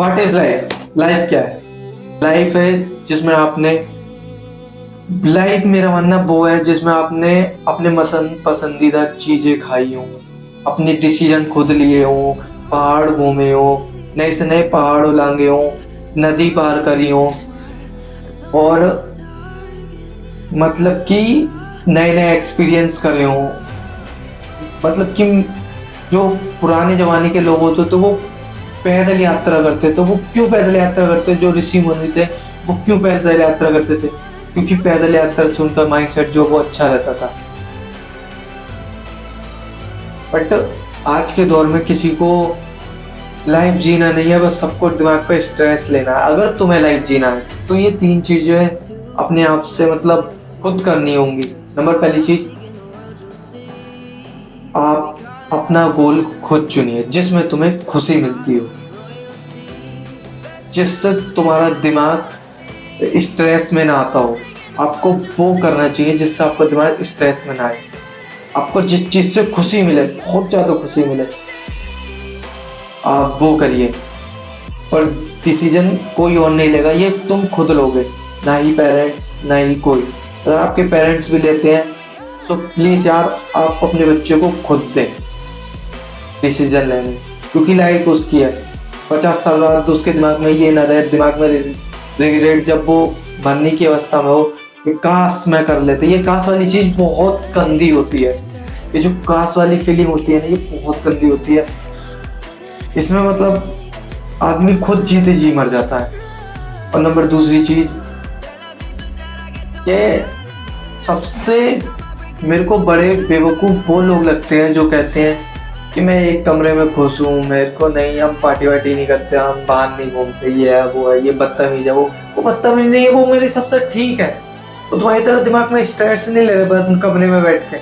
What is life? Life क्या है? Life है जिसमें आपने लाइफ मेरा मानना वो है जिसमें आपने अपने पसंदीदा चीजें खाई हो, अपने डिसीजन खुद लिए हो, पहाड़ घूमे हो, नए से नए पहाड़ उलांगे हो, नदी पार करी हो, और मतलब कि नए नए एक्सपीरियंस करे हो। मतलब कि जो पुराने जमाने के लोग होते तो वो पैदल यात्रा करते, तो वो क्यों पैदल यात्रा करते? जो ऋषि मुनि थे वो क्यों पैदल यात्रा करते थे? क्योंकि पैदल यात्रा से उनका माइंडसेट जो वो अच्छा रहता था। बट आज के दौर में किसी को लाइफ जीना नहीं है, बस सबको दिमाग पे स्ट्रेस लेना है। अगर तुम्हें लाइफ जीना है तो ये 3 चीजें अपने आप से मतलब खुद करनी होंगी। नंबर पहली चीज, आप अपना गोल खुद चुनिए जिसमें तुम्हें खुशी मिलती हो, जिससे तुम्हारा दिमाग स्ट्रेस में ना आता हो। आपको वो करना चाहिए जिससे आपका दिमाग स्ट्रेस में ना आए। आपको जिस चीज से खुशी मिले, बहुत ज्यादा खुशी मिले, आप वो करिए। और डिसीजन कोई और नहीं लेगा, ये तुम खुद लोगे, ना ही पेरेंट्स ना ही कोई। अगर आपके पेरेंट्स भी लेते हैं तो प्लीज यार आप अपने बच्चे को खुद दें डिसीजन लेने, क्योंकि लाइफ उसकी है। 50 साल बाद उसके दिमाग में ये ना रहे, दिमाग में रिग्रेट जब वो बनने की अवस्था में हो कि काश मैं कर लेते। ये काश वाली चीज बहुत गंदी होती है। ये जो काश वाली फीलिंग होती है ना, ये बहुत गंदी होती है। इसमें मतलब आदमी खुद जीते जी मर जाता है। और नंबर दूसरी चीज, ये सबसे मेरे को बड़े बेवकूफ़ वो लोग लगते हैं जो कहते हैं कि मैं एक कमरे में खुश हूँ, मेरे को नहीं, हम पार्टी वार्टी नहीं करते, हम बाहर नहीं घूमते, ये है वो है, ये बदतमीज है, वो बदतमीज नहीं है, वो मेरे हिसाब से ठीक है। तो तुम्हारी तरह दिमाग में स्ट्रेस नहीं ले रहे बंद कमरे में बैठ के।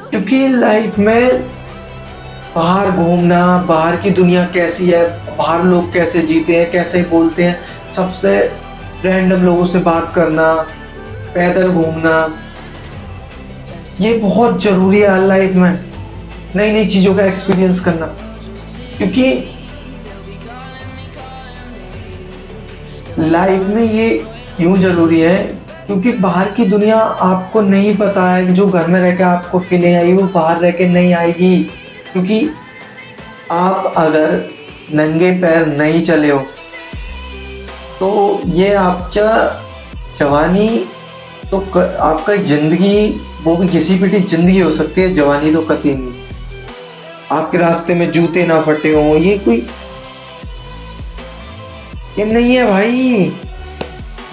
क्योंकि लाइफ में बाहर घूमना, बाहर की दुनिया कैसी है, बाहर लोग कैसे जीते हैं, कैसे बोलते हैं, सबसे रैंडम लोगों से बात करना, पैदल घूमना, ये बहुत जरूरी है लाइफ में। नई नई चीजों का एक्सपीरियंस करना, क्योंकि लाइफ में ये यूं जरूरी है क्योंकि बाहर की दुनिया आपको नहीं पता है। जो घर में रह के आपको फीलिंग आई वो बाहर रह के नहीं आएगी। क्योंकि आप अगर नंगे पैर नहीं चले हो तो ये आपका जवानी तो आपका जिंदगी, वो भी घिसी पिटी जिंदगी हो सकती है, जवानी तो कतई नहीं। आपके रास्ते में जूते ना फटे हों, ये कोई ये नहीं है भाई।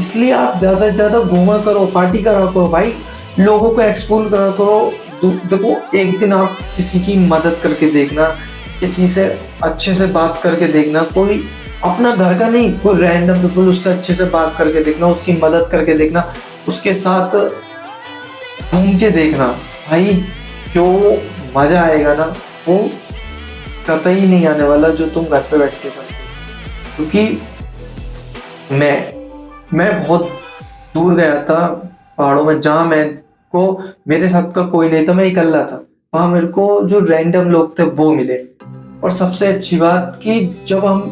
इसलिए आप ज्यादा से ज्यादा घूमा करो, पार्टी करा करो भाई, लोगों को एक्सप्लोर करा करो। देखो, एक दिन आप किसी की मदद करके देखना, किसी से अच्छे से बात करके देखना, कोई अपना घर का नहीं, कोई रैंडम पीपल, उससे अच्छे से बात करके देखना, उसकी मदद करके देखना, उसके साथ घूम के देखना भाई। जो मजा आएगा ना वो कतई नहीं आने वाला जो तुम घर पे बैठ के करते हो। क्योंकि मैं बहुत दूर गया था पहाड़ों में, जहाँ मेरे साथ का कोई नहीं था, मैं अकेला था। वहाँ मेरे को जो रैंडम लोग थे वो मिले। और सबसे अच्छी बात कि जब हम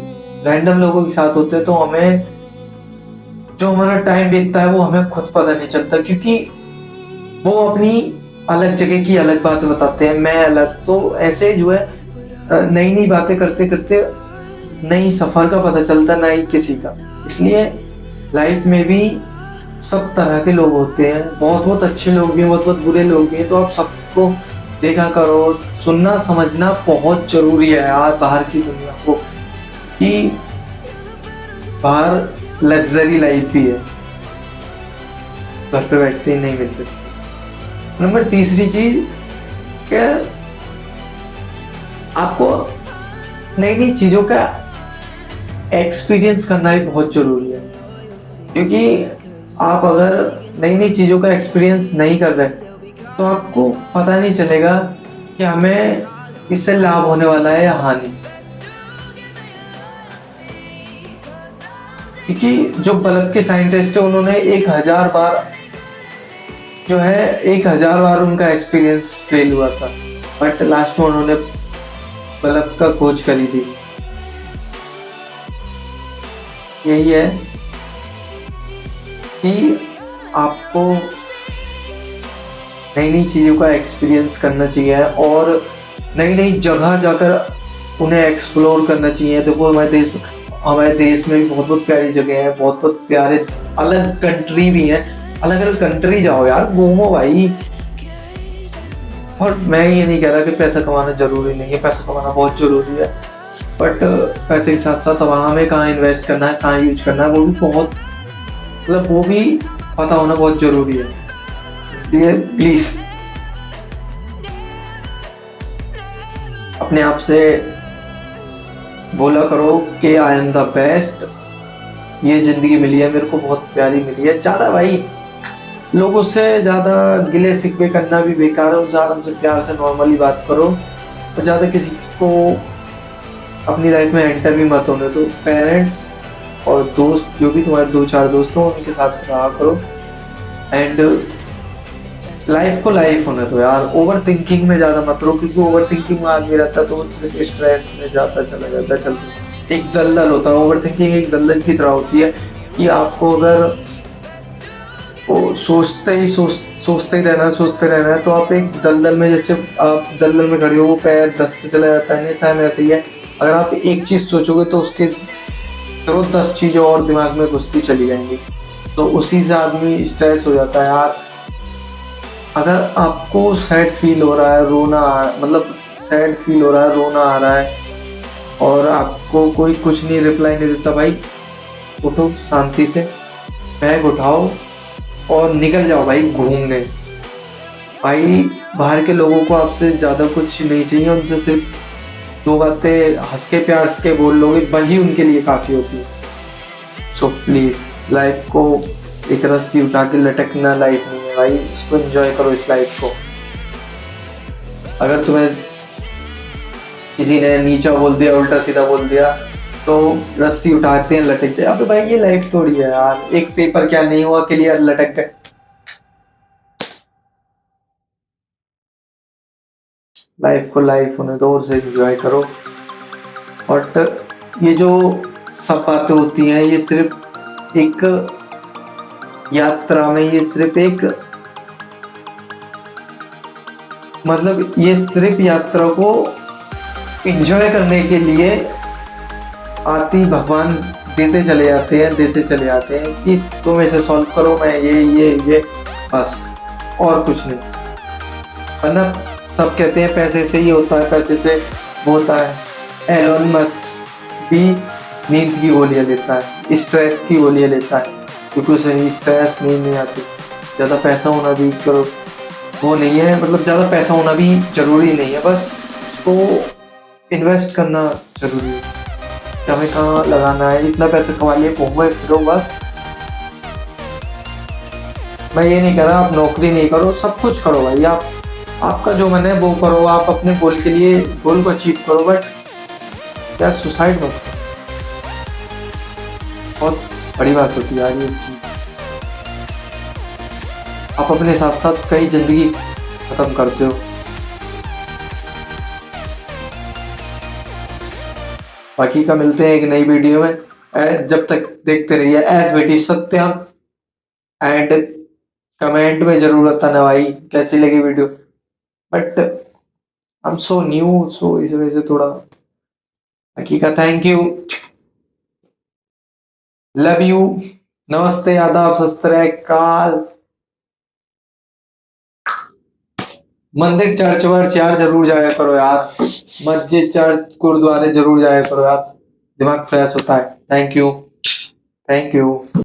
रैंडम लोगों के साथ होते हैं तो हमें जो हमारा टाइम बीतता है वो हमें खुद पता नहीं चलता, क्योंकि वो अपनी अलग जगह की अलग बातें बताते हैं, मैं अलग। तो ऐसे जो है नई नई बातें करते करते नई सफर का पता चलता, ना ही किसी का। इसलिए लाइफ में भी सब तरह के लोग होते हैं, बहुत बहुत अच्छे लोग भी हैं, बहुत बहुत बुरे लोग भी हैं। तो आप सबको देखा करो, सुनना समझना बहुत जरूरी है यार बाहर की दुनिया को, कि बाहर लग्जरी लाइफ भी है, घर पे बैठ के नहीं मिल सकती। नंबर तीसरी चीज, क्या आपको नई नई चीजों का एक्सपीरियंस करना भी बहुत जरूरी है। क्योंकि आप अगर नई नई चीजों का एक्सपीरियंस नहीं कर रहे तो आपको पता नहीं चलेगा कि हमें इससे लाभ होने वाला है या हानि। क्योंकि जो बल्ब के साइंटिस्ट है उन्होंने 1000 बार जो है 1000 बार उनका एक्सपीरियंस फेल हुआ था, बट लास्ट में उन्होंने बल्ब का खोज करी थी। यही है कि आपको नई नई चीज़ों का एक्सपीरियंस करना चाहिए और नई नई जगह जाकर उन्हें एक्सप्लोर करना चाहिए। देखो हमारे देश में भी बहुत बहुत प्यारी जगह है, बहुत बहुत प्यारे अलग कंट्री भी हैं। अलग अलग कंट्री जाओ यार, घूमो भाई। और मैं ये नहीं कह रहा कि पैसा कमाना जरूरी नहीं है, पैसा कमाना बहुत जरूरी है, बट पैसे के साथ साथ वहाँ में कहाँ इन्वेस्ट करना है, कहाँ यूज करना है, वो भी बहुत मतलब वो भी पता होना बहुत जरूरी है। इसलिए प्लीज अपने आप से बोला करो कि आई एम द बेस्ट। ये जिंदगी मिली है मेरे को, बहुत प्यारी मिली है। ज्यादा भाई लोगों से ज्यादा गिले शिकवे करना भी बेकार है। उनसे आराम से प्यार से नॉर्मली बात करो और ज्यादा किसी को अपनी लाइफ में एंटर भी मत होने दो। पेरेंट्स और दोस्त, जो भी तुम्हारे 2-4 दोस्त हो, उनके साथ रहा करो एंड लाइफ को लाइफ होने दो यार। ओवर थिंकिंग में ज्यादा मत रहो, क्योंकि ओवर थिंकिंग में आदमी रहता है तो वो सिर्फ स्ट्रेस में जाता चला जाता है। चलता एक दलदल होता है। ओवर थिंकिंग एक दलदल की तरह होती है कि आपको अगर वो सोचते ही रहना है तो आप एक दलदल में, जैसे आप दलदल में खड़े हो, वो पैर धंसते चला जाता है। नहीं टाइम ऐसे ही है, अगर आप एक चीज सोचोगे तो उसके 10 चीजें और दिमाग में घुसती चली जाएंगी, तो उसी से आदमी स्ट्रेस हो जाता है यार। अगर आपको सैड फील हो रहा है, मतलब सैड फील हो रहा है, रोना आ रहा है और आपको कोई कुछ नहीं रिप्लाई नहीं देता, भाई उठो शांति से, बैग उठाओ और निकल जाओ भाई घूमने। भाई बाहर के लोगों को आपसे ज़्यादा कुछ नहीं चाहिए, उनसे सिर्फ 2 बातें हंस के प्यार के बोल लोगे, वही उनके लिए काफ़ी होती है। सो प्लीज़ लाइफ को एक रस्सी उठा के लटकना लाइफ नहीं है भाई, इसको एंजॉय करो इस लाइफ को। अगर तुम्हें किसी ने नीचा बोल दिया, उल्टा सीधा बोल दिया, तो रस्सी उठाते हैं लटकते हैं। अबे भाई ये लाइफ थोड़ी है यार, एक पेपर क्या नहीं हुआ क्लियर, लटक गए। लाइफ को लाइफ होने दो और से एंजॉय करो। और ये जो सब बातें होती हैं, ये सिर्फ एक यात्रा में, ये सिर्फ एक मतलब ये सिर्फ यात्रा को एंजॉय करने के लिए आती भगवान देते चले जाते हैं कि तुम इसे सॉल्व करो, मैं ये बस, और कुछ नहीं। वरना सब कहते हैं पैसे से ही होता है, पैसे से वो होता है। एलोन मस्क भी नींद की गोलियां लेता है, स्ट्रेस की गोलियां लेता है, क्योंकि उसे स्ट्रेस नींद नहीं आती। ज़्यादा पैसा होना भी करो वो नहीं है, मतलब ज़्यादा पैसा होना भी ज़रूरी नहीं है, बस उसको इन्वेस्ट करना ज़रूरी है। हमें कहाँ लगाना है, इतना पैसा कमा लिए घूमो फिरो बस। मैं ये नहीं कह रहा आप नौकरी नहीं करो, सब कुछ करो भाई। आपका जो मन है वो करो, आप अपने गोल के लिए गोल को अचीव करो, बट यार सुसाइड मत करो। बहुत बड़ी बात होती है यार ये चीज। आप अपने साथ साथ कई जिंदगी खत्म करते हो। बाकी का मिलते हैं एक नई वीडियो में। जब तक देखते रहिए एस बेटी सत्यम, एंड कमेंट में जरूर बताना भाई कैसी लगी video. But I am so new, so इस वजह से थोड़ा। बाकी का थैंक यू, लव यू, नमस्ते, आदाब, सत श्री अकाल। मंदिर चर्च वर्च यार जरूर जाया करो यार, मस्जिद चर्च गुरुद्वारे जरूर जाया करो यार, दिमाग फ्रेश होता है। Thank you.